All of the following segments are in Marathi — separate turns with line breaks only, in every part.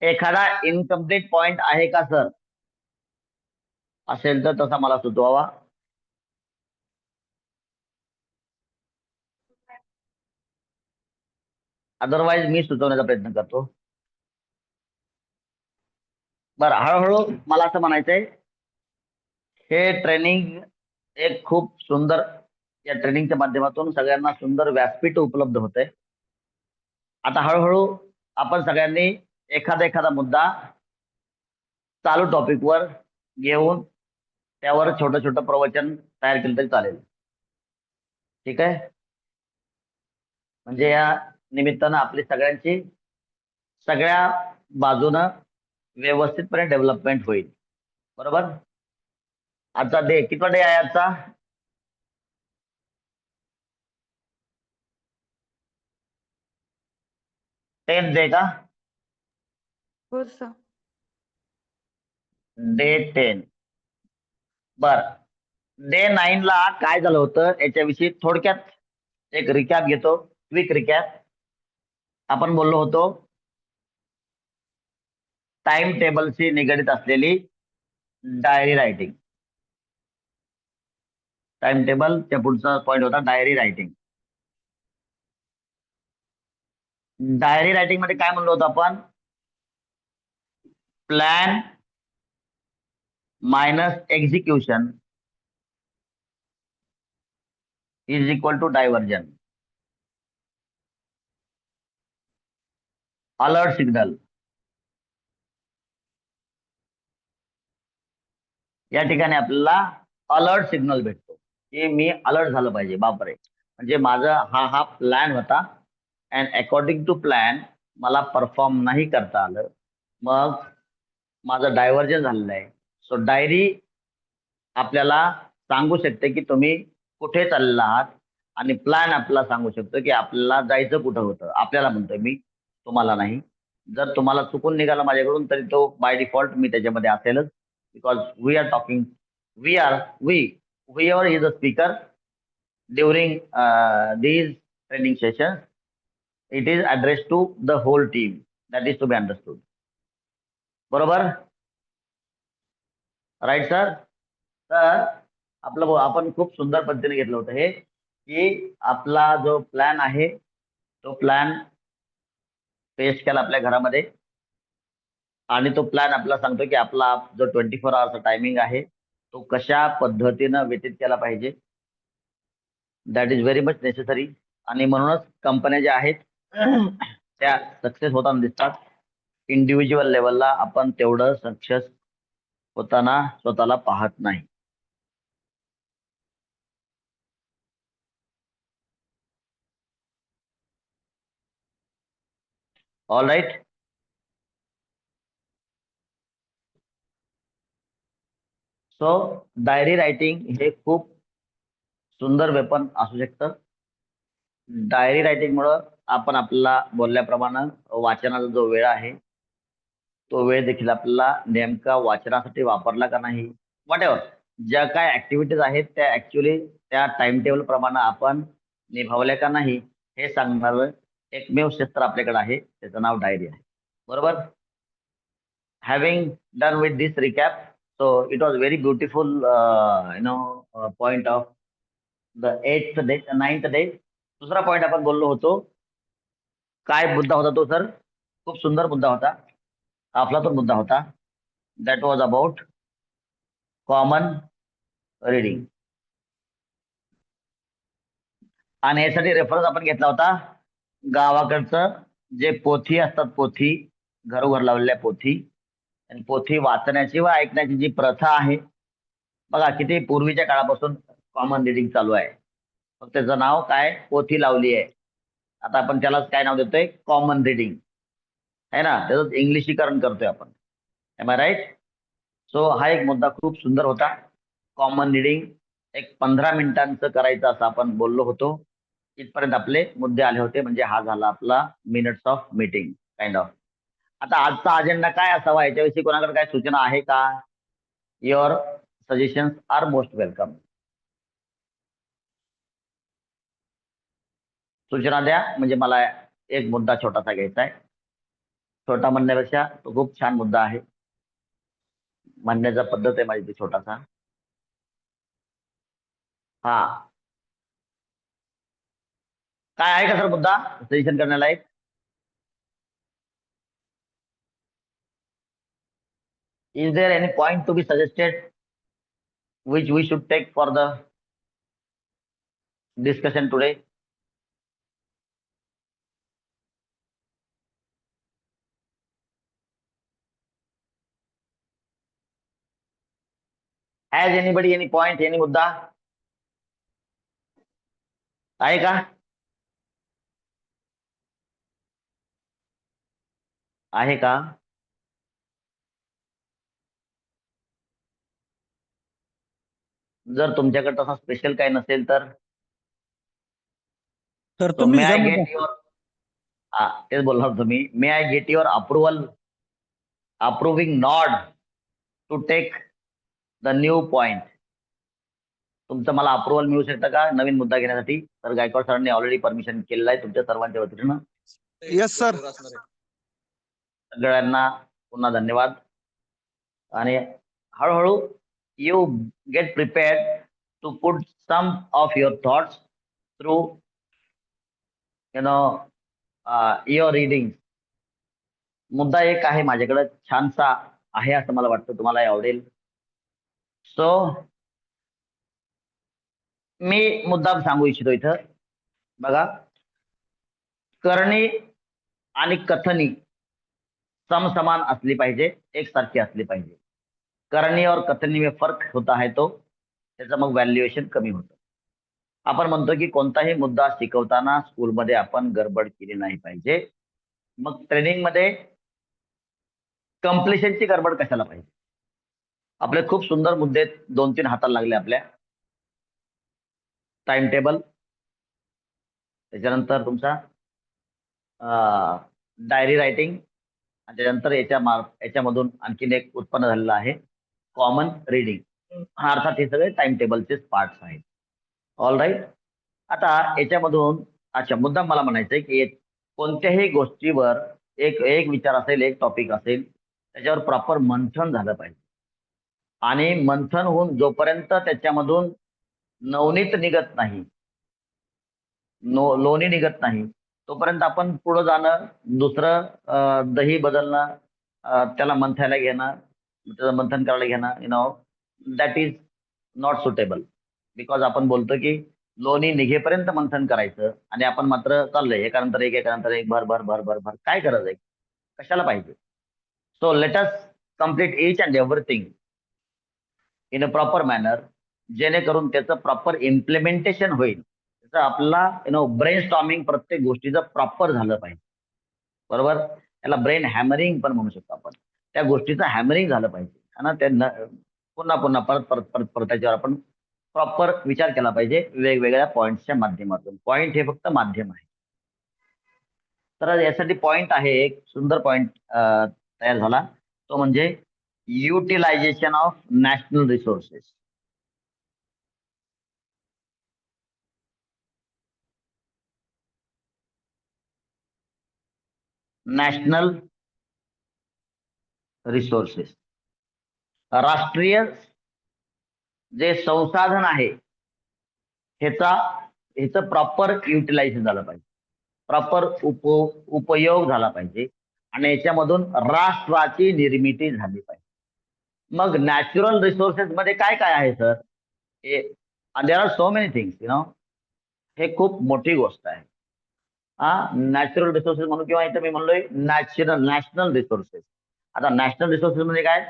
एखादा इनकम्प्लीट पॉइंट आहे का सर? असेल तर तसा मला सुचवावा. अदरवाईज मी सुचवण्याचा प्रयत्न करतो. बरं, हळूहळू मला असं म्हणायचंय, हे ट्रेनिंग एक खूप सुंदर, या ट्रेनिंगच्या माध्यमातून सगळ्यांना सुंदर व्यासपीठ उपलब्ध होतंय. आता हळूहळू आपण सगळ्यांनी एखादा एखादा मुद्दा चालू टॉपिकवर घेऊन त्यावर छोटं छोटं प्रवचन तयार केलं तरी चालेल. ठीक आहे. म्हणजे या निमित्तानं आपली सगळ्यांची सगळ्या बाजूनं व्यवस्थितपणे डेव्हलपमेंट होईल. बरोबर. आजचा डे कितवा डे आहे आजचा? 10th डे का?
हो सर.
डे 10. बर, डे 9 ला काय झालं होतं याच्याविषयी थोडक्यात एक रिकॅप घेतो, क्विक रिकॅप. आपण बोललो होतो टाइम टेबलशी निगडित असलेली डायरी रायटिंग. टाइम टेबलच्या पुढचा पॉइंट होता डायरी रायटिंग. डायरी रायटिंग मध्ये काय म्हणलो होतो आपण? Plan minus execution is equal to diversion. Alert signal. या ठिकाणी आपल्याला अलर्ट सिग्नल भेटतो की मी अलर्ट झालं पाहिजे. बापरे, म्हणजे माझा हा प्लॅन होता अँड अकॉर्डिंग टू प्लॅन मला परफॉर्म नाही करता आलं, मग माझं डायव्हर्जन झालेलं आहे. सो डायरी आपल्याला सांगू शकते की तुम्ही कुठे चालला आहात, आणि प्लॅन आपल्याला सांगू शकतो की आपल्याला जायचं कुठं होतं. आपल्याला म्हणतोय मी, तुम्हाला नाही. जर तुम्हाला चुकून निघाला माझ्याकडून तरी तो बाय डिफॉल्ट मी त्याच्यामध्ये असेलच, because we are talking, whoever is a speaker during these training sessions, it is addressed to the whole team. That is to be understood. बरोबर. Right sir. तर आपलं आपण खूप सुंदर पद्धतीने घेतलं होतं हे, की आपला जो प्लॅन आहे तो प्लॅन पेश केला आपल्या घरामध्ये, आणि तो प्लॅन आपल्याला सांगतो की आपला जो 24 आवर्सचा टायमिंग आहे तो कशा पद्धतीनं व्यतीत केला पाहिजे. That is very much necessary. आणि म्हणूनच कंपन्या ज्या आहेत त्या सक्सेस होताना दिसतात. इंडिव्हिज्युअल लेवलला आपण तेवढं सक्सेस होताना स्वतःला पाहत नाही. All right. So diary writing हे खूप सुंदर वेपन असू शकतं. डायरी रायटिंगमुळं आपण आपल्याला बोलल्याप्रमाणे वाचनाचा जो वेळ आहे तो वेळ देखील आपल्याला नेमका वाचनासाठी वापरला का नाही, वॉट एव्हर ज्या काय ऍक्टिव्हिटीज आहेत त्या ऍक्च्युली त्या टाइम टेबल प्रमाणे आपण निभावल्या का नाही हे सांगणारं एकमेव शस्त्र आपल्याकडे आहे, त्याचं नाव डायरी आहे. बरोबर. Having done with this recap, so it was very beautiful point of the 8th day 9th day. दुसरा पॉइंट आपण बोललो होतो, काय मुद्दा होता तो सर? खूप सुंदर मुद्दा होता, आपला तो मुद्दा होता. That was about common reading. आणि यासाठी रेफरन्स आपण घेतला होता गावाकडचं जे पोथी असतात, पोथी घरोघर लावलेल्या पोथी, आणि पोथी वाचण्याची व ऐकण्याची जी प्रथा आहे, बघा किती पूर्वीच्या काळापासून कॉमन रिडिंग चालू आहे. फक्त त्याचं नाव काय, पोथी लावली आहे. आता आपण त्यालाच काय नाव देतोय, कॉमन रिडिंग आहे ना, त्याचं इंग्लिशीकरण करतोय आपण. M I right? सो हा एक मुद्दा खूप सुंदर होता. कॉमन रिडिंग एक 15 मिनिटांचं करायचं असं आपण बोललो होतो. इथपर्यंत आपले मुद्दे आले होते, म्हणजे हा झाला आपला minutes of meeting kind of. आता आजचा अजेंडा काय असावा याच्याविषयी कोणाकडे काय सूचना आहे का? Your suggestions are most welcome. सूचना द्या, म्हणजे मला एक मुद्दा छोटासा घ्यायचा आहे. छोटा म्हणण्यापेक्षा तो खूप छान मुद्दा आहे. म्हणण्याचा पद्धत आहे माझी ती छोटासा. हा, काय आहे का सर मुद्दा सजेशन करण्याला एक? Is there any point to be suggested which we should take for the discussion today? Has anybody any point, any मुद्दा आहे का? आहे का? जर तुमच्याकडे तसा स्पेशल काही नसेल तर
तर
so
तुम्ही
may I
जर
get your तेच बोलणार तुम्ही, may I get your approval, approving nod to take the new point. तुमचं मला अप्रुव्हल मिळू शकतं का नवीन मुद्दा घेण्यासाठी? तर गायकवाड सरांनी ऑलरेडी परमिशन केलेलं आहे तुमच्या सर्वांच्या वतीनं.
Yes sir.
सगळ्यांना पुन्हा धन्यवाद. आणि हळूहळू you get prepared to put some of your thoughts through your reading. मुद्दा एक आहे माझ्याकडे छानसा आहे असं मला वाटतं तुम्हाला आवडेल. सो मी मुद्दा सांगू इच्छितो इथं. बघा, करणी आणि कथनी समसमान असली पाहिजे, एकसारखी असली पाहिजे. करणी और कथनी में फर्क होता है तो त्याचं मग व्हॅल्युएशन कमी होतं. आपण म्हणतो की कोणताही मुद्दा शिकवताना स्कूलमध्ये आपण गडबड केली नाही पाहिजे. मग ट्रेनिंग मध्ये कम्प्लिशनची गडबड कशाला पाहिजे? आपले खूप सुंदर मुद्दे 2-3 हाताला लागले आपल्या. टाइम टेबल, त्याच्यानंतर तुमचा डायरी रायटिंग, आणि त्याच्यानंतर याच्यामधून आणखीन एक उत्पन्न झालेलं आहे कॉमन रीडिंग. हा, अर्थात हे सगळे टाइम टेबलचेच पार्ट्स आहेत. All right. आता याच्यामधून अच्छा मुद्दा मला म्हणायचं आहे की कोणत्याही गोष्टीवर एक एक विचार असेल, एक टॉपिक असेल, त्याच्यावर प्रॉपर मंथन झालं पाहिजे. आणि मंथन होऊन जोपर्यंत त्याच्यामधून नवनीत निघत नाही, लोणी निघत नाही, तोपर्यंत आपण पुढे जाणं, दुसरं दही बदलणं, त्याला मंथायला घेणं, त्याचं मंथन करायला घेणं, that is not suitable. Because आपण बोलतो की लोणी निघेपर्यंत मंथन करायचं आणि आपण मात्र चाललंय एकानंतर एक एकानंतर एक भर भर भर भर भर. काय गरज आहे? कशाला पाहिजे? So let us complete each and everything in a proper manner, जेणेकरून त्याचं प्रॉपर इम्प्लिमेंटेशन होईल. त्याचं आपला ब्रेन स्टॉर्मिंग प्रत्येक गोष्टीचं प्रॉपर झालं पाहिजे. बरोबर? त्याला ब्रेन हॅमरिंग पण म्हणू शकतो आपण. त्या गोष्टीचं हॅमरिंग झालं पाहिजे आणि त्यांना पुन्हा पुन्हा परत परत परत परत त्याच्यावर आपण प्रॉपर विचार केला पाहिजे वेगवेगळ्या पॉईंटच्या माध्यमातून. पॉईंट हे फक्त माध्यम आहे. तर यासाठी पॉईंट आहे, एक सुंदर पॉईंट तयार झाला, तो म्हणजे utilization of national resources. National resources, राष्ट्रीय जे संसाधन आहे ह्याचं प्रॉपर युटिलायझेशन झालं पाहिजे, प्रॉपर उपयोग झाला पाहिजे आणि याच्यामधून राष्ट्राची निर्मिती झाली पाहिजे. मग नॅचरल रिसोर्सेस मध्ये काय काय आहे sir? There are so many things, हे खूप मोठी गोष्ट आहे. नॅचरल रिसोर्सेस म्हणून, किंवा इथं मी म्हणलोय नॅशनल रिसोर्सेस. आता नॅशनल रिसोर्सेस म्हणजे काय?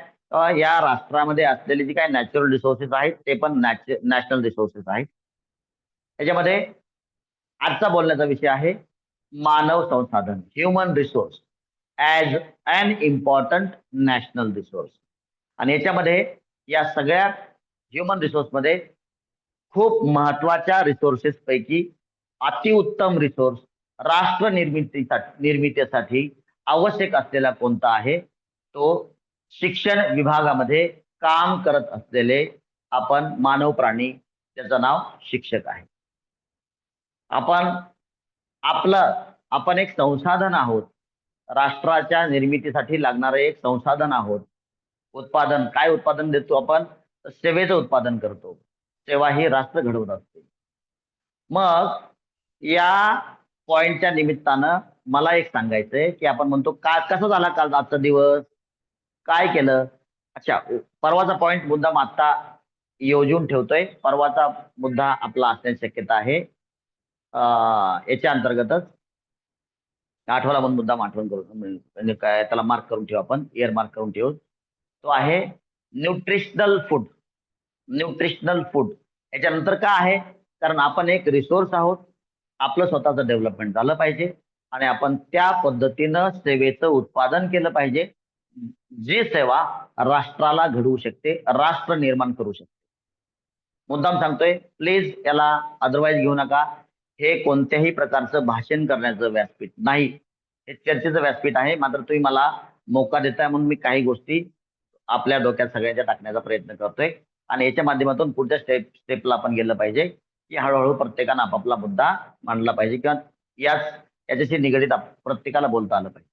या राष्ट्रामध्ये असलेली जी काय नॅचरल रिसोर्सेस आहेत ते पण नॅशनल रिसोर्सेस आहेत. त्याच्यामध्ये आजचा बोलण्याचा विषय आहे मानव संसाधन, human resource as an important national resource. आणि याच्यामध्ये या सगळ्या ह्युमन रिसोर्स मध्ये खूप महत्वाच्या रिसोर्सेस पैकी अतिउत्तम रिसोर्स राष्ट्र निर्मितीसाठी आवश्यक असलेला कोणता आहे? तो शिक्षण विभागामध्ये काम करत असलेले आपण मानव प्राणी, त्याचं नाव शिक्षक आहे. आपण एक संसाधन आहोत. राष्ट्राच्या निर्मितीसाठी लागणारं एक संसाधन आहोत. उत्पादन काय उत्पादन देतो आपण? तर सेवेचं उत्पादन करतो. सेवा ही राष्ट्र घडवत असते. मग या पॉइंटच्या निमित्तानं मला एक सांगायचंय की आपण म्हणतो का कसा झाला काल आजचा दिवस, काय केलं? अच्छा, परवाचा पॉइंट मुद्दाम आता योजून ठेवतोय. परवाचा मुद्दा आपला असण्याची शक्यता आहे. याच्या अंतर्गतच आठवला म्हणून मुद्दाम आठवण करून म्हणजे काय त्याला मार्क करून ठेवू, आपण इयर मार्क करून ठेवू. तो आहे न्यूट्रिशनल फूड. न्यूट्रिशनल फूड याच्यानंतर का आहे? कारण आपण एक रिसोर्स आहोत. आपलं स्वतःचं डेव्हलपमेंट झालं पाहिजे आणि आपण त्या पद्धतीनं सेवेचं उत्पादन केलं पाहिजे, जी सेवा राष्ट्राला घडवू शकते, राष्ट्र निर्माण करू शकते. मुद्दाम सांगतोय, प्लीज याला अदरवाईज घेऊ नका. हे कोणत्याही प्रकारचं भाषण करण्याचं व्यासपीठ नाही, हे चर्चेचं व्यासपीठ आहे. मात्र तुम्ही मला मौका देताय म्हणून मी काही गोष्टी आपल्या डोक्यात सगळ्यांच्या टाकण्याचा प्रयत्न करतोय आणि याच्या माध्यमातून पुढच्या स्टेपला आपण गेलं पाहिजे की हळूहळू प्रत्येकानं आपापला मुद्दा मांडला पाहिजे किंवा याच्याशी निगडीत प्रत्येकाला बोलता आलं पाहिजे.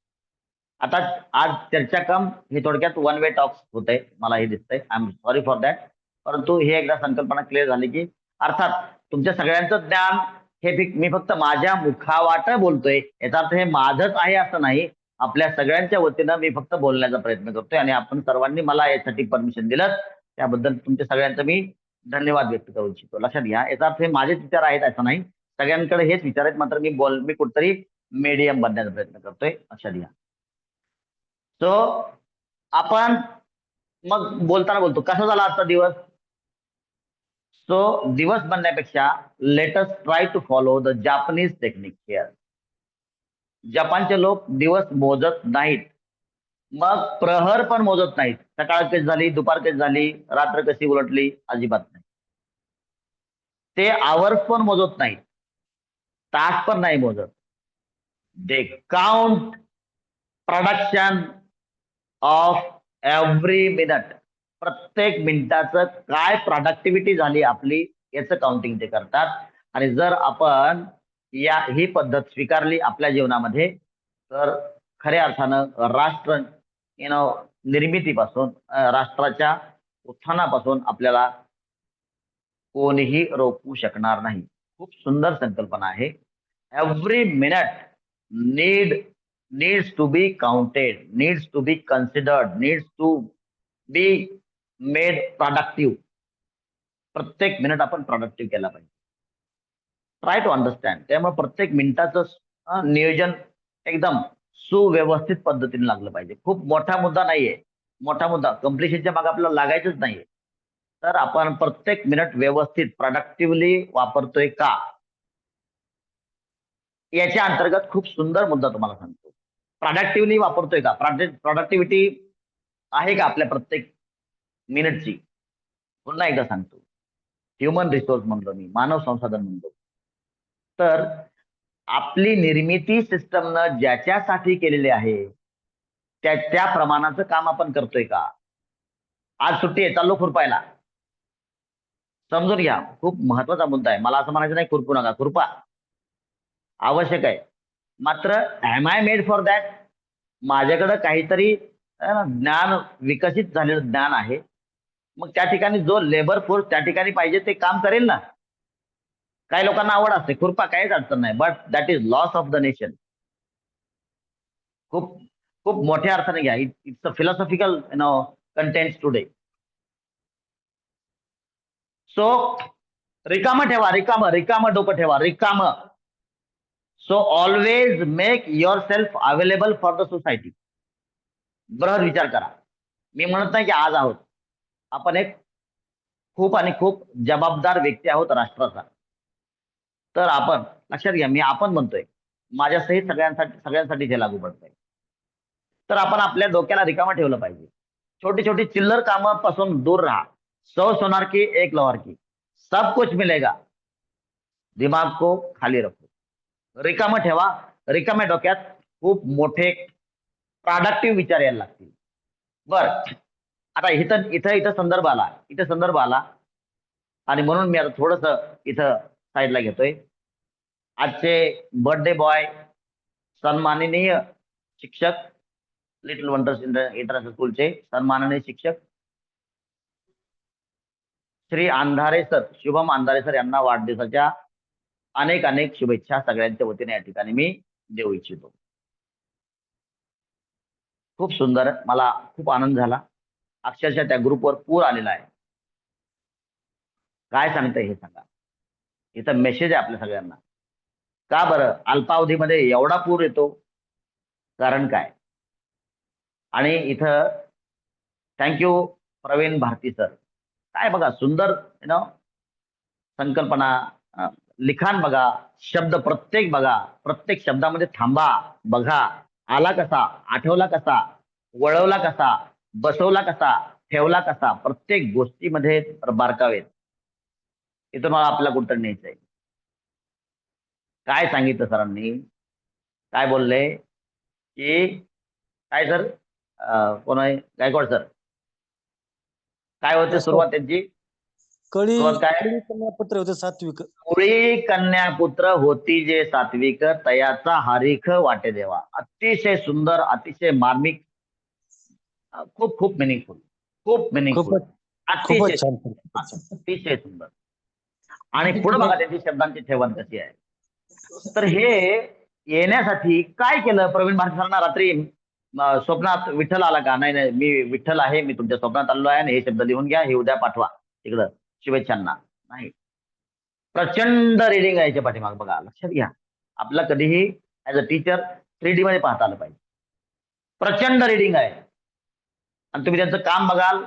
आता आज चर्चा कम हे थोडक्यात वन वे टॉक्स होत आहे, मला हे दिसतंय. I am sorry for that. परंतु ही एकदा संकल्पना क्लिअर झाली की अर्थात तुमच्या सगळ्यांचं ज्ञान हे मी फक्त माझ्या मुखावाट बोलतोय, याचा अर्थ हे माझंच आहे असं नाही. आपल्या सगळ्यांच्या वतीनं मी फक्त बोलण्याचा प्रयत्न करतोय आणि आपण सर्वांनी मला यासाठी परमिशन दिलं, त्याबद्दल तुमच्या सगळ्यांचं मी धन्यवाद व्यक्त करू इच्छितो. लक्षात घ्या, याचा अर्थ हे माझेच विचार आहेत असं नाही, सगळ्यांकडे हेच विचार आहेत. मात्र मी कुठतरी मीडियम बनण्याचा प्रयत्न करतोय, लक्षात घ्या. सो आपण मग बोलताना बोलतो कसा झाला आजचा दिवस. सो दिवस बनण्यापेक्षा let us try to follow the Japanese technique here. जपानचे लोक दिवस मोजत नाहीत, मग प्रहर पण मोजत नाहीत. सकाळ कशी झाली, दुपार कशी झाली, रात्र कशी उलटली, अजिबात नाही. ते आवर्स पण मोजत नाहीत, तास पण नाही मोजत. They count production of every minute. प्रत्येक मिनिटाचं काय प्रोडक्टिव्हिटी झाली आपली याचं काउंटिंग ते करतात. आणि जर आपण ही पद्धत स्वीकारली आपल्या जीवनामध्ये तर खऱ्या अर्थानं राष्ट्र निर्मितीपासून राष्ट्राच्या उत्थानापासून आपल्याला कोणीही रोखू शकणार नाही. खूप सुंदर संकल्पना आहे. Every minute needs to be counted, needs to be considered, needs to be made productive. प्रत्येक मिनिट आपण प्रोडक्टिव्ह केला पाहिजे. Try to understand. त्यामुळे प्रत्येक मिनिटाचं नियोजन एकदम सुव्यवस्थित पद्धतीने लागलं पाहिजे. खूप मोठा मुद्दा नाहीये, मोठा मुद्दा कम्प्लिशनच्या मागे आपल्याला लागायचंच नाहीये. तर आपण प्रत्येक मिनिट व्यवस्थित प्रोडक्टिव्हली वापरतोय का, याच्या अंतर्गत खूप सुंदर मुद्दा तुम्हाला सांगतो. प्रोडक्टिव्हली वापरतोय का, प्रोडक्टिव्हिटी आहे का आपल्या प्रत्येक मिनिटची. पुन्हा एकदा सांगतो, ह्युमन रिसोर्स म्हणलो मी, मानव संसाधन म्हणतो. तर आपली निर्मिती सिस्टमनं ज्याच्यासाठी केलेली आहे त्या प्रमाणाचं काम आपण करतोय का. आज सुट्टी आहे, चाललो खुरपायला. समजून घ्या, खूप महत्वाचा मुद्दा आहे. मला असं म्हणायचं नाही खुरपू नका, खुरपा, आवश्यक आहे. मात्र am I made for that. माझ्याकडं काहीतरी ज्ञान, विकसित झालेलं ज्ञान आहे. मग त्या ठिकाणी जो लेबर फोर्स त्या ठिकाणी पाहिजे ते काम करेल ना. काही लोकांना आवड असते, खुरपा काहीच अडचण नाही, but that is loss of the nation. खूप खूप मोठ्या अर्थाने घ्या. It's a philosophical content today. So रिकामं ठेवा, रिकामं डोकं ठेवा, रिकामं. So always make your self available for the society. बरोबर विचार करा. मी म्हणत नाही की आज आहोत, आपण एक खूप आणि खूप जबाबदार व्यक्ती आहोत राष्ट्राचा. तर आपण लक्षात घ्या, मी आपण म्हणतोय, माझ्यासहित सगळ्यांसाठी हे लागू पडतंय. तर आपण आपल्या डोक्याला रिकामं ठेवलं पाहिजे. छोटी छोटी चिल्लर कामापासून दूर राहा. 100 सोनार की एक लोहार की, सब कुछ मिलेगा. दिमाग को खाली रखो. रिकामं ठेवा. रिकाम्या डोक्यात खूप मोठे प्रोडक्टिव्ह विचार यायला लागतील. बर, आता इथं संदर्भ आला आणि म्हणून मी आता थोडस इथं साईडला घेतोय. आजचे बर्थडे बॉय सन्माननीय शिक्षक लिटिल वंडर्स इंटरनॅशनल स्कूलचे सन्माननीय शिक्षक श्री अंधारे सर, शुभम अंधारे सर यांना वाढदिवसाच्या अनेक अनेक शुभेच्छा सगळ्यांच्या वतीने या ठिकाणी मी देऊ इच्छितो. खूप सुंदर, मला खूप आनंद झाला. अक्षरशः त्या ग्रुपवर पूर आलेला आहे. काय सांगताय हे सांगा. इथं मेसेज आहे आपल्या सगळ्यांना. का बरं अल्पावधीमध्ये एवढा पूर येतो? कारण काय? आणि इथं थँक्यू प्रवीण भारती सर. काय बघा सुंदर संकल्पना, लिखाण बघा, शब्द प्रत्येक बघा, प्रत्येक शब्दामध्ये थांबा, बघा, आला कसा, आठवला कसा, वळवला कसा, बसवला कसा, ठेवला कसा, प्रत्येक गोष्टीमध्ये बारकावे. इथं मला आपल्याला कुठं न्यायचंय. काय सांगितलं सरांनी, काय बोलले की काय सर, कोण आहे गायकवाड सर, काय होते सुरुवात त्यांची?
कळी
सुरुवात काय?
कन्यापुत्र होते सात्विक.
मुळी कन्यापुत्र होती जे सात्विक, तयाचा हरीख वाटे देवा. अतिशय सुंदर, अतिशय मार्मिक, खूप खूप मिनिंगफुल, खूप मिनिंगफुल, अतिशय
खूपच छान.
अतिशय सुंदर. आणि पुढे बघा त्यांची शब्दांची ठेवण कशी आहे. तर हे येण्यासाठी काय केलं प्रवीण भारती सरांना? रात्री स्वप्नात विठ्ठल आला का? नाही नाही, मी विठ्ठल आहे, मी तुमच्या स्वप्नात आलो आहे आणि हे शब्द लिहून घ्या, हे उद्या पाठवा तिकडं शुभेच्छांना. नाही, प्रचंड रिडिंग आहे याच्या पाठीमाग. बघा लक्षात घ्या, आपला कधीही ऍज अ टीचर 3D मध्ये पाहता आलं पाहिजे. प्रचंड रिडिंग आहे. आणि तुम्ही त्यांचं काम बघाल,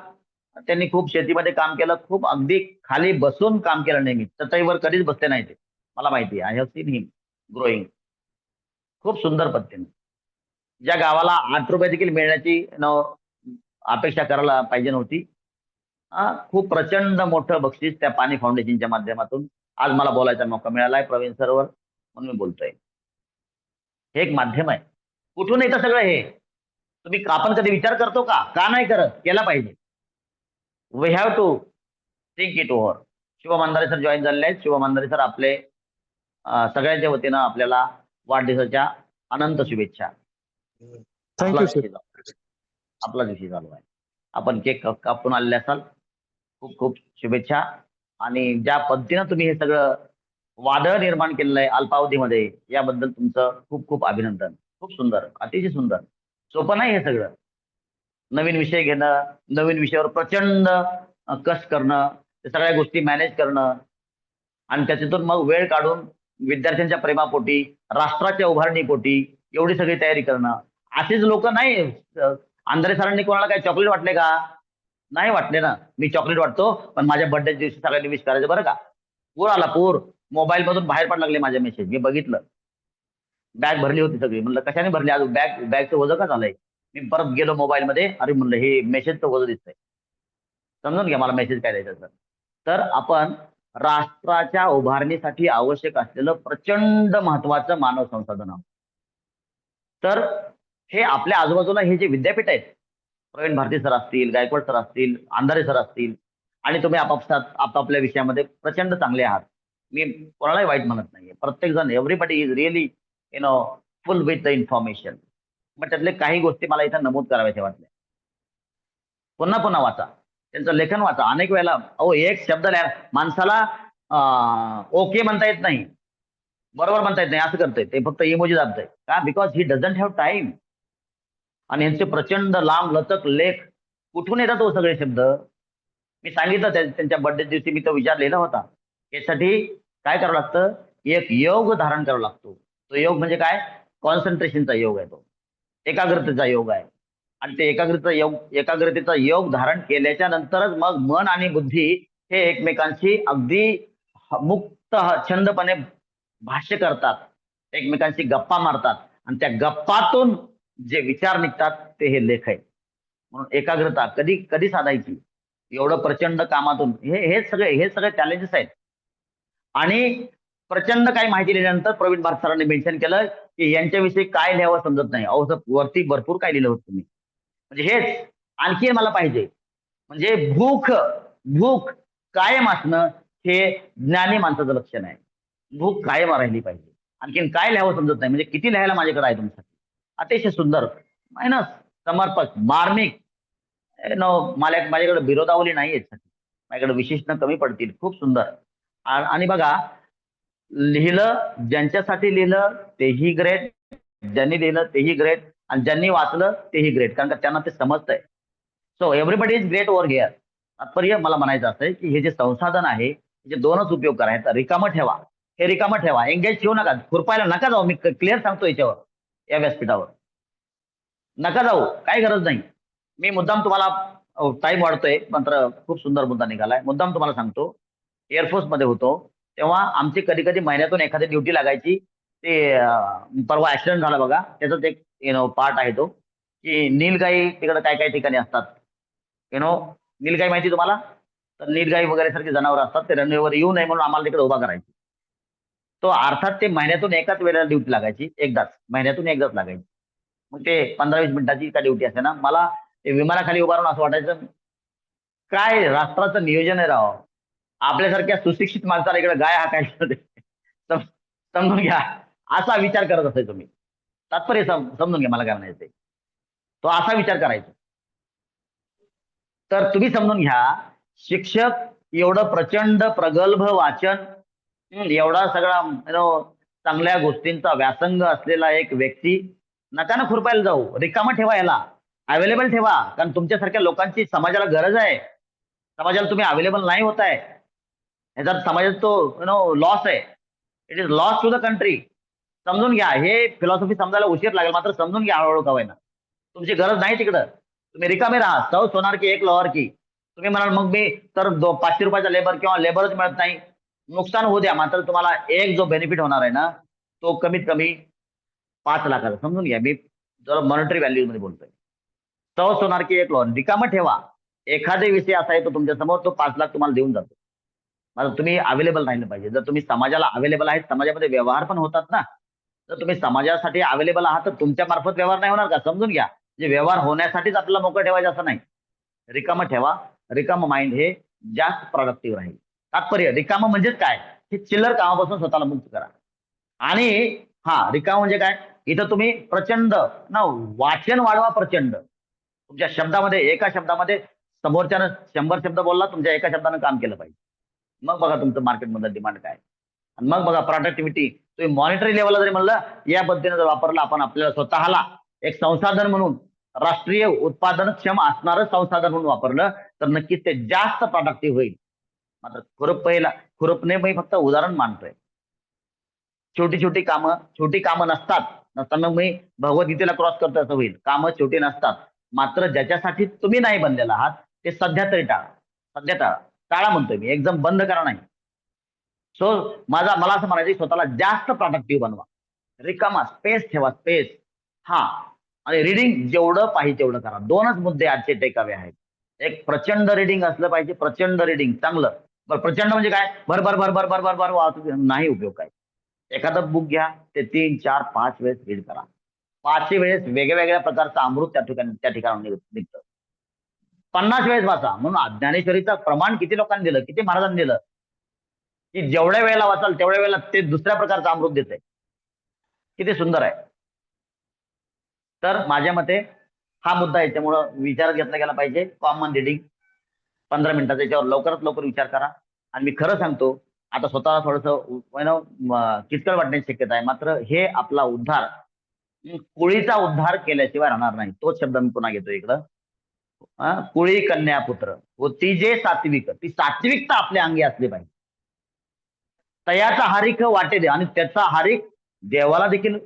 त्यांनी खूप शेतीमध्ये काम केलं, खूप अगदी खाली बसून काम केलं नेहमी, चटईवर कधीच बसले नाही ते. मला माहिती आहे, I have seen him growing. खूप सुंदर पद्धतीने. ज्या गावाला 8 रुपये देखील मिळण्याची अपेक्षा करायला पाहिजे नव्हती, खूप प्रचंड मोठं बक्षीस त्या पाणी फाउंडेशनच्या माध्यमातून आज मला बोलायचा मौका मिळाला आहे प्रवीण सरवर, म्हणून मी बोलतोय. हे एक माध्यम आहे. कुठून येतं सगळं हे? तुम्ही आपण कधी विचार करतो का? का नाही करत? केला पाहिजे. We have to think it over. Shubham Andhare sir join झालेले आहेत. शुभम अंधारे सर आपले सगळ्यांच्या वतीनं आपल्याला वाढदिवसाच्या अनंत शुभेच्छा.
थँक्यू.
आपला दिवशी चालू आहे. आपण केक कापून आलेले असाल, खूप खूप शुभेच्छा. आणि ज्या पद्धतीनं तुम्ही हे सगळं वादळ निर्माण केलेलं आहे अल्पावधीमध्ये, याबद्दल तुमचं खूप खूप अभिनंदन. खूप सुंदर, अतिशय सुंदर. सोपं नाही हे सगळं. नवीन विषय घेणं, नवीन विषयावर प्रचंड कष्ट करणं, ते सगळ्या गोष्टी मॅनेज करणं आणि त्याच्यातून मग वेळ काढून विद्यार्थ्यांच्या प्रेमापोटी, राष्ट्राच्या उभारणीपोटी एवढी सगळी तयारी करणं. असेच लोक नाही. अंधारे सरांनी कोणाला काही चॉकलेट वाटले का? नाही वाटले ना. मी चॉकलेट वाटतो, पण माझ्या बर्थडे दिवशी सगळ्यांनी विश करायचं बरं का. पूर आला, पूर. मोबाईल मधून बाहेर पडायला लागले माझे मेसेज, मी बघितलं. बॅग भरली होती सगळी. म्हणलं कशाने भरली? आज बॅगचं वजन का झालंय? मी परत गेलो मोबाईल मध्ये, अरे म्हणलं हे मेसेजचं वजन दिसतंय. समजून घ्या मला मेसेज काय द्यायचा. तर आपण राष्ट्राच्या उभारणीसाठी आवश्यक असलेलं प्रचंड महत्वाचं मानव संसाधन आहोत. तर हे आपल्या आजूबाजूला हे जे विद्यापीठ आहेत, प्रवीण भारती सर असतील, गायकवाड सर असतील, अंधारे सर असतील, आणि तुम्ही आपापल्या विषयामध्ये प्रचंड चांगले आहात. मी कोणालाही वाईट म्हणत नाहीये. प्रत्येक जण, everybody is really full with the information. मग त्यातले काही गोष्टी मला इथं नमूद कराव्याच्या वाटल्या. पुन्हा पुन्हा वाचा, त्यांचं लेखन वाचा. अनेक वेळेला एक शब्द माणसाला ओके म्हणता येत नाही, बरोबर म्हणता येत नाही, असं करतंय ते, फक्त इमोजी दाबतंय का? Because he doesn't have time. आणि यांचे प्रचंड लांब लचक लेख, कुठून येतात तो सगळे शब्द? मी सांगितलं त्यांच्या बर्थडे दिवशी, मी तो विचार लिहिला होता. यासाठी काय करावं लागतं? एक योग धारण करावा लागतो. तो योग म्हणजे काय? कॉन्सन्ट्रेशनचा योग आहे, तो एकाग्रतेचा योग आहे. आणि ते एकाग्रतेचा योग धारण केल्याच्या नंतरच मग मन आणि बुद्धी हे एकमेकांशी अगदी मुक्त छंदपणे भाष्य करतात, एकमेकांशी गप्पा मारतात, आणि त्या गप्पातून जे विचार निघतात ते हे लेख आहेत. म्हणून एकाग्रता कधी कधी साधायची एवढं प्रचंड कामातून? हे सगळे चॅलेंजेस आहेत. आणि प्रचंड काही माहिती दिल्यानंतर प्रवीण भारत सरांनी मेन्शन केलं की यांच्याविषयी काय लिहावं समजत नाही. अहो वरती भरपूर काय लिहिलं होतं तुम्ही. म्हणजे हेच आणखी मला पाहिजे. म्हणजे भूक कायम असणं हे ज्ञानी माणसाचं लक्षण आहे. भूक कायम राहिली पाहिजे. आणखीन काय लिहावं समजत नाही. म्हणजे किती लिहायला माझ्याकडे आहे तुमच्यासाठी? अतिशय सुंदर मायनस समर्पक मार्मिक माझ्याकडे विरोधावली नाही आहेत माझ्याकडे विशेषण कमी पडतील खूप सुंदर आणि बघा लिहिलं ज्यांच्यासाठी लिहिलं तेही ग्रेट ज्यांनी लिहिलं तेही ग्रेट आणि ज्यांनी वाचलं तेही ग्रेट कारण का त्यांना ते समजतंय so everybody is great over here तात्पर्य मला म्हणायचं असं आहे की हे जे संसाधन आहे जे दोनच उपयोग करायचा रिकामं ठेवा हे रिकामं ठेवा एंगेज ठेवू नका खुरपायला नका जाऊ मी क्लिअर सांगतो याच्यावर या व्यासपीठावर नका जाऊ काही गरज नाही मी मुद्दाम तुम्हाला टाइम वाढतोय मात्र खूप सुंदर मुद्दा निघालाय मुद्दाम तुम्हाला सांगतो एअरफोर्स मध्ये होतो तेव्हा आमची कधी कधी महिन्यातून एखादी ड्युटी लागायची ते परवा ऍक्सिडेंट झाला बघा त्याचाच एक पार्ट आहे तो की नीलगाई तिकडे काय काय ठिकाणी असतात नीलगाई माहिती तुम्हाला तर नीलगाई वगैरे सारखी जनावर असतात ते रनवेवर येऊ नये म्हणून आम्हाला तिकडे उभा करायची तो अर्थात ते महिन्यातून एकाच वेळेला ड्युटी लागायची एकदाच महिन्यातून एकदाच लागायची मग ते 15-20 मिनिटाची का ड्युटी असते ना मला ते विमानाखाली उभारून असं वाटायचं काय राष्ट्राचं नियोजन आहे राव आपल्यासारख्या सुशिक्षित माणसाला इकडे गाय हाकायचं समजून घ्या असा विचार करत असायचो मी तात्पर्य समजून घ्या मला काय म्हणायचंय तो असा विचार करायचा तर तुम्ही समजून घ्या शिक्षक एवढं प्रचंड प्रगल्भ वाचन एवढा सगळा चांगल्या गोष्टींचा व्यासंग असलेला एक व्यक्ती नका ना खुरपायला जाऊ रिकामा ठेवा याला अवेलेबल ठेवा कारण तुमच्यासारख्या लोकांची समाजाला गरज आहे समाजाला तुम्ही अवेलेबल नाही होत आहे याचा समाजात तो लॉस आहे it is loss to the country समजून घ्या हे फिलॉसॉफी समजायला उशीर लागेल मात्र समजून घ्या हळूहळू का होईना तुमची गरज नाही तिकडं तुम्ही रिकामे राहा सौ सोनार की एक लोअर की तुम्ही म्हणाल मग मी तर 500 रुपयाचा लेबर किंवा लेबरच मिळत नाही नुकसान होऊ द्या मात्र तुम्हाला एक जो बेनिफिट होणार आहे ना तो कमीत कमी 5 लाखाचा समजून घ्या मी जर मॉनिटरी व्हॅल्यू मध्ये बोलतोय सौ सोनार की एक लोअर रिकामं ठेवा एखादे विषय असा आहे तो तुमच्या समोर तो 5 लाख तुम्हाला देऊन जातो मला तुम्ही अवेलेबल राहिलं पाहिजे जर तुम्ही समाजाला अवेलेबल आहेत समाजामध्ये व्यवहार पण होतात ना जर तुम्ही समाजासाठी अवेलेबल आहात तर तुमच्या मार्फत व्यवहार नाही होणार का समजून घ्या जे व्यवहार होण्यासाठीच आपल्याला मोकळं ठेवायचं असं नाही रिकामं ठेवा रिकामं माइंड हे जास्त प्रोडक्टिव्ह राहील तात्पर्य रिकामं म्हणजेच काय हे चिल्लर कामापासून स्वतःला मुक्त करा आणि रिकामं म्हणजे काय इथं तुम्ही प्रचंड ना वाचन वाढवा प्रचंड तुमच्या शब्दामध्ये एका शब्दामध्ये समोरच्यानं 100 शब्द बोलला तुमच्या एका शब्दानं काम केलं पाहिजे मग बघा तुमचं मार्केटमधलं डिमांड काय आणि मग बघा प्रोडक्टिव्हिटी तुम्ही मॉनिटरी लेवलला जरी म्हणलं या पद्धतीने जर वापरलं आपण आपल्याला स्वतःला एक संसाधन म्हणून राष्ट्रीय उत्पादनक्षम असणारं संसाधन म्हणून वापरलं तर नक्कीच ते जास्त प्रोडक्टिव्ह होईल मात्र खुरपणे मी फक्त उदाहरण मानतोय छोटी कामं नसताना मी भगवद्गीतेला क्रॉस करतोय असं होईल कामं छोटी नसतात मात्र ज्याच्यासाठी तुम्ही नाही बनलेला आहात ते सध्या तरी टाळा म्हणतोय मी एकदम बंद करा नाही सो मला असं म्हणायचं स्वतःला जास्त प्रोडक्टिव्ह बनवा रिकामा स्पेस ठेवा स्पेस आणि रिडिंग जेवढं पाहिजे तेवढं करा 2च मुद्दे आजचे टेकावे आहेत एक प्रचंड रिडिंग असलं पाहिजे प्रचंड रिडिंग चांगलं बरं प्रचंड म्हणजे काय भर नाही उपयोग काय एखादं बुक घ्या ते 3, 4, 5 वेळेस रीड करा 5 वेळेस वेगवेगळ्या प्रकारचं अमृत त्या ठिकाणी निघतं 50 वेळेस वाचा म्हणून ज्ञानेश्वरीचं प्रमाण किती लोकांनी दिलं किती महाराजांनी दिलं की जेवढ्या वेळेला वाचाल तेवढ्या वेळेला ते दुसऱ्या प्रकारचं अमृत देत आहे किती सुंदर आहे तर माझ्या मते हा मुद्दा याच्यामुळं विचारात घेतला गेला पाहिजे कॉमन रिडिंग 15 मिनिटाचा याच्यावर लवकरात लवकर विचार करा आणि मी खरं सांगतो आता स्वतःला थोडंसं किचकट वाटण्याची शक्यता आहे मात्र हे आपला उद्धार कुळीचा उद्धार केल्याशिवाय राहणार नाही तोच शब्द मी पुन्हा घेतो इकडं कुळी कन्या पुत्र ती जे सात्विक ती सात्विकता आपल्या अंगी असली पाहिजे तयाचा हारिक वाटे दे आणि त्याचा हारिक देवाला देखील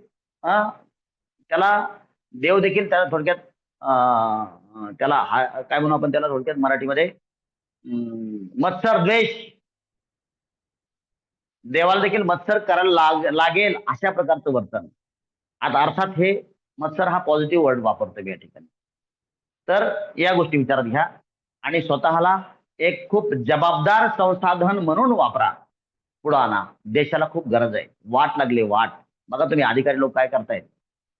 त्याला देव देखील त्याला थोडक्यात त्याला काय म्हणू आपण त्याला थोडक्यात मराठीमध्ये मत्सर द्वेष देवाला देखील मत्सर करायला लागेल अशा प्रकारचं वर्तन आता अर्थात हे मत्सर हा पॉझिटिव्ह वर्ड वापरतो मी या ठिकाणी तर या गोष्टी विचारात घ्या आणि स्वतःला एक खूप जबाबदार संसाधन म्हणून वापरा पुढे आणा देशाला खूप गरज आहे वाट लागली वाट बघा तुम्ही अधिकारी लोक काय करतायत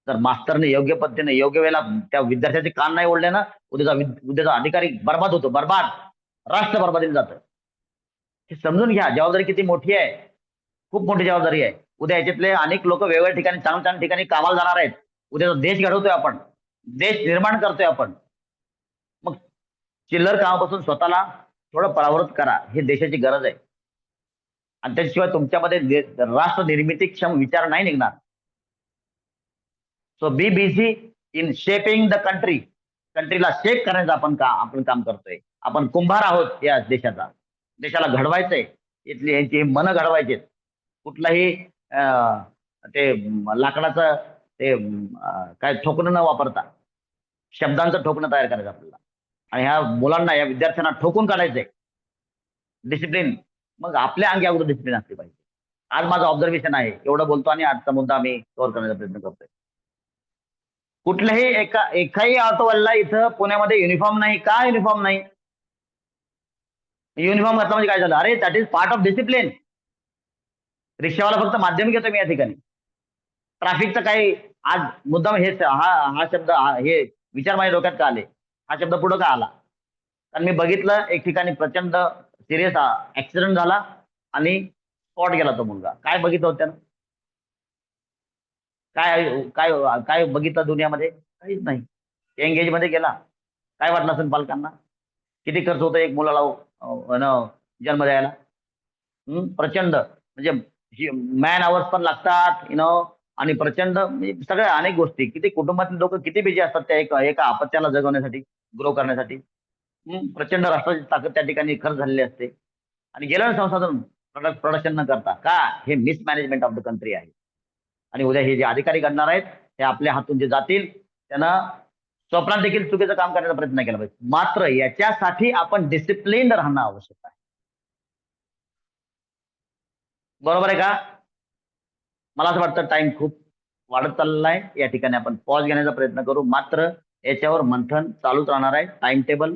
तर मास्तरने योग्य पद्धतीने योग्य वेळेला त्या विद्यार्थ्याचे कान नाही ओढले ना उद्याचा अधिकारी बर्बाद होतो बर्बाद राष्ट्र बर्बादीला जातं हे समजून घ्या जबाबदारी किती मोठी आहे खूप मोठी जबाबदारी आहे उद्या याच्यातले अनेक लोक वेगवेगळ्या ठिकाणी चांगल्या ठिकाणी कामाला जाणार आहेत उद्याचा देश घडवतोय आपण, देश निर्माण करतोय आपण. मग चिल्लर कामापासून स्वतःला थोडं परावृत्त करा, हे देशाची गरज आहे. आणि त्याशिवाय तुमच्यामध्ये राष्ट्र निर्मितीक्षम विचार नाही निघणार. So be busy in shaping the country. कंट्रीला शेप करण्याचं आपण काम करतोय. आपण कुंभार आहोत या देशाचा. देशाला घडवायचंय, इथली यांची मन घडवायचे. कुठलाही ते लाकडाचं ते काय ठोकणं न वापरता शब्दांचं ठोकणं तयार करायचं आपल्याला. आणि ह्या मुलांना, या विद्यार्थ्यांना ठोकून काढायचंय. डिसिप्लिन. मग आपल्या अंगी अगोदर डिसिप्लिन असली पाहिजे. आज माझं ऑब्झर्वेशन आहे, एवढं बोलतो आणि आजचा मुद्दा आम्ही कव्हर करण्याचा प्रयत्न करतोय. कुठल्याही एकाही ऑटोवाल्याला इथं पुण्यामध्ये युनिफॉर्म नाही. का युनिफॉर्म नाही? युनिफॉर्म घातला म्हणजे काय झालं? अरे that is part of discipline. रिक्षावाला फक्त माध्यम घेतो मी या ठिकाणी. ट्रॅफिकचं काही आज मुद्दाम हे हा शब्द हे विचार माझ्या डोक्यात का आले? हा शब्द पुढं का आला? कारण मी बघितलं एक ठिकाणी प्रचंड सिरियस ऍक्सिडेंट झाला आणि स्पॉट गेला तो मुलगा. काय बघितलं होतं त्यानं? काय काय काय बघितलं दुनियामध्ये? काहीच नाही. एंगेज मध्ये गेला. काय वाटलं असेल पालकांना? किती खर्च होतो एक मुलाला जन्म द्यायला? प्रचंड. म्हणजे मॅन आवर्स पण लागतात आणि प्रचंड म्हणजे सगळ्या अनेक गोष्टी. किती कुटुंबातील लोक किती बिझी असतात त्या एका अपत्याला जगवण्यासाठी, ग्रो करण्यासाठी. प्रचंड राष्ट्राची ताकद त्या ठिकाणी खर्च झालेली असते. आणि गेलं ना संसाधन प्रोडक्शन न करता. का? हे मिसमॅनेजमेंट ऑफ द कंट्री आहे. आणि उद्या हे जे अधिकारी घडणार आहेत ते आपल्या हातून जे जातील त्यांना स्वप्नात देखील चुकीचं काम करण्याचा प्रयत्न केला पाहिजे. मात्र याच्यासाठी आपण डिसिप्लिन राहणं आवश्यक आहे. बरोबर आहे का? मला असं वाटतं टाइम खूप वाढत चाललेला आहे. या ठिकाणी आपण पॉज घेण्याचा प्रयत्न करू. मात्र याच्यावर मंथन चालूच राहणार आहे. टाइम टेबल,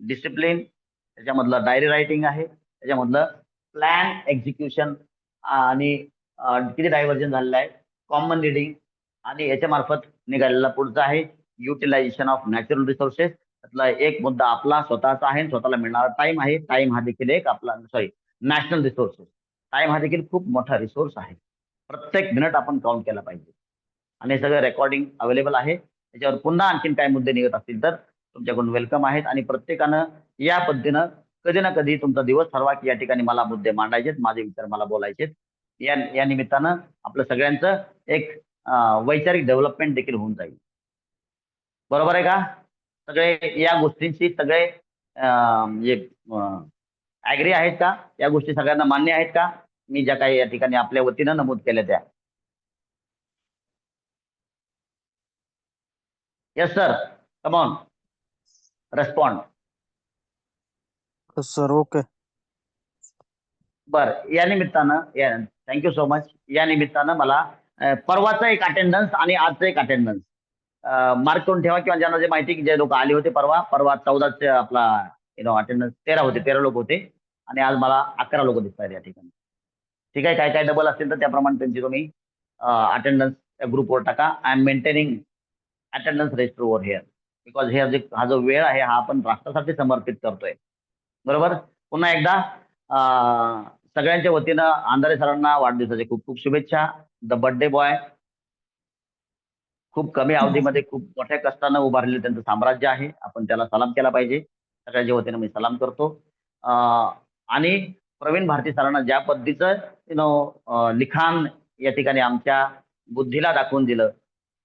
डिसिप्लिन, त्याच्यामधलं डायरी रायटिंग आहे, त्याच्यामधलं प्लॅन एक्झिक्युशन आणि किती डायव्हर्जन झालेलं आहे, कॉमन रिडिंग आणि याच्या मार्फत निघालेला पुढचा आहे युटिलायझेशन ऑफ नॅचरल रिसोर्सेस. त्यातला एक मुद्दा आपला स्वतःचा आहे, स्वतःला मिळणारा टाइम आहे. टाइम हा देखील एक आपला नॅशनल रिसोर्सेस. टाइम हा देखील खूप मोठा रिसोर्स आहे. प्रत्येक मिनिट आपण काउंट केला पाहिजे. आणि हे सगळं रेकॉर्डिंग अवेलेबल आहे. त्याच्यावर पुन्हा आणखीन काय मुद्दे निघत असतील तर तुमच्याकडून वेलकम आहेत. आणि प्रत्येकानं या पद्धतीनं कधी ना कधी तुमचा दिवस ठरवा की या ठिकाणी मला मुद्दे मांडायचेत, माझे विचार मला बोलायचेत. या निमित्तानं आपलं सगळ्यांचं एक वैचारिक डेव्हलपमेंट देखील होऊन जाईल. बरोबर आहे का? सगळे या गोष्टींशी सगळे म्हणजे ऍग्री आहेत का? या गोष्टी सगळ्यांना मान्य आहेत का? मी ज्या काही या ठिकाणी आपल्या वतीनं नमूद केल्या त्या. Yes sir, come on, respond.
Sir okay.
बर, या निमित्तानं थँक्यू सो मच. या निमित्तानं मला परवाचं एक अटेंडन्स आणि आजचं एक अटेंडन्स मार्क करून ठेवा. किंवा ज्यांना जे माहिती की जे लोक आले होते परवा 14चे आपला अटेंडन्स 13 लोक होते आणि आज मला 11 लोक दिसत आहेत या ठिकाणी. ठीक आहे. काय काय डबल असतील तर त्याप्रमाणे त्यांची तुम्ही अटेंडन्स ग्रुपवर टाका. I am maintaining attendance register over here because हा जो वेळ आहे हा आपण राष्ट्रासाठी समर्पित करतोय. बरोबर. पुन्हा एकदा सगळ्यांच्या वतीनं आंधारे सरांना वाढदिवसाच्या खूप खूप शुभेच्छा. द बर्थडे बॉय खूप कमी अवधीमध्ये खूप मोठ्या कष्टानं उभारलेलं त्यांचं साम्राज्य आहे. आपण त्याला सलाम केला पाहिजे. सगळ्यांच्या वतीनं मी सलाम करतो. आणि प्रवीण भारती सरांना ज्या पद्धतीचं लिखाण या ठिकाणी आमच्या बुद्धीला दाखवून दिलं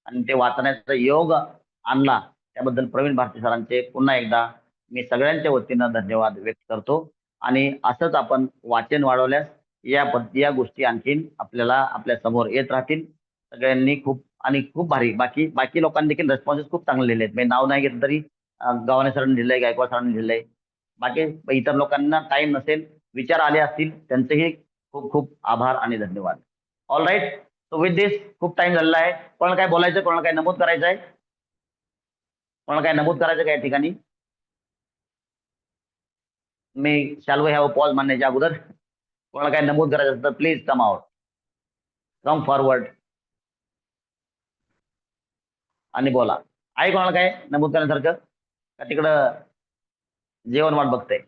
आणि ते वाचण्याचा योग आणला त्याबद्दल प्रवीण भारती सरांचे पुन्हा एकदा मी सगळ्यांच्या वतीनं धन्यवाद व्यक्त करतो. आणि असंच आपण वाचन वाढवल्यास या गोष्टी आणखीन आपल्याला आपल्या समोर येत राहतील. सगळ्यांनी खूप भारी बाकी लोकांनी देखील रेस्पॉन्सेस खूप चांगले लिहिले आहेत. मी नाव नाही घेतलं तरी गव्हाणे सरांनी लिहिलंय, गायकवाड सरांनी लिहिलंय. बाकी इतर लोकांना टाइम नसेल, विचार आले असतील, त्यांचेही खूप खूप आभार आणि धन्यवाद. All right. So with this खूप टाइम झालेला आहे. कोणाला काय बोलायचं, कोणाला काय नमूद करायचं आहे, कोणाला काय नमूद करायचं काय या ठिकाणी? मी shall we have a pause म्हणण्याच्या अगोदर कोणाला काय नमूद करायचं असेल तर please come out, come forward आणि बोला. आहे कोणाला काय नमूद करण्यासारखं का तिकडं जेवण वाट बघतंय?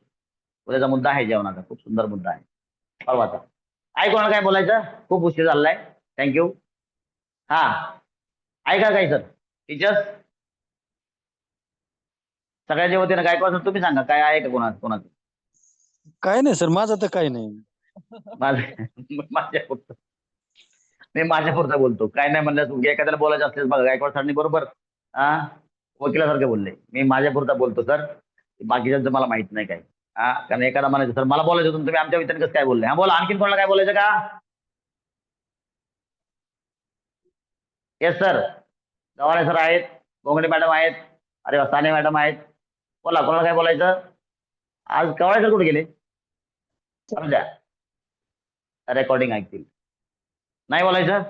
उद्याचा मुद्दा आहे जेवणाचा, खूप सुंदर मुद्दा आहे परवाचा. आहे कोणाला काय बोलायचं? खूप उशीर झालाय. थँक्यू. हा आहे का काही सर? टीचर्स सगळ्यांच्या वतीनं गायकवाड सर तुम्ही सांगा काय आहे का कोणाचं?
काय नाही सर, माझं तर काही नाही.
माझ्यापुरतं मी माझ्यापुरतं बोलतो. काय नाही म्हणलं एखाद्याला बोलायचं असलेच बघा गायकवाड सरनी बरोबर वकिलासारखे बोलले. मी माझ्यापुरता बोलतो सर, बाकीच्यांचं मला माहित नाही काय. कारण एखादा म्हणायचं सर मला बोलायचं होतं तुम्ही आमच्या विचाराने कसं काय बोलले. बोला आणखीन कोणाला काय बोलायचं का? येस सर, गव्हाणे सर आहेत, गोंगडे मॅडम आहेत, अरे वा, साने मॅडम आहेत. बोला कोणाला काय बोलायचं? आज गव्हाणे सर कुठे गेले? समजा रेकॉर्डिंग ऐकतील. नाही बोलायचं?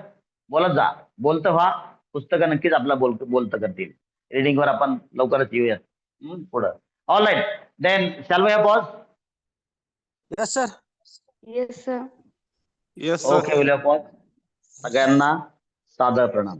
बोलत जा, बोलतं व्हा. पुस्तकं नक्कीच आपला बोलतं करतील. रिडिंगवर आपण लवकरच येऊयात पुढं. All right, then shall we have pause?
Yes sir.
Yes, sir.
Yes, sir.
Okay, will have pause. सगळ्यांना सादर प्रणाम.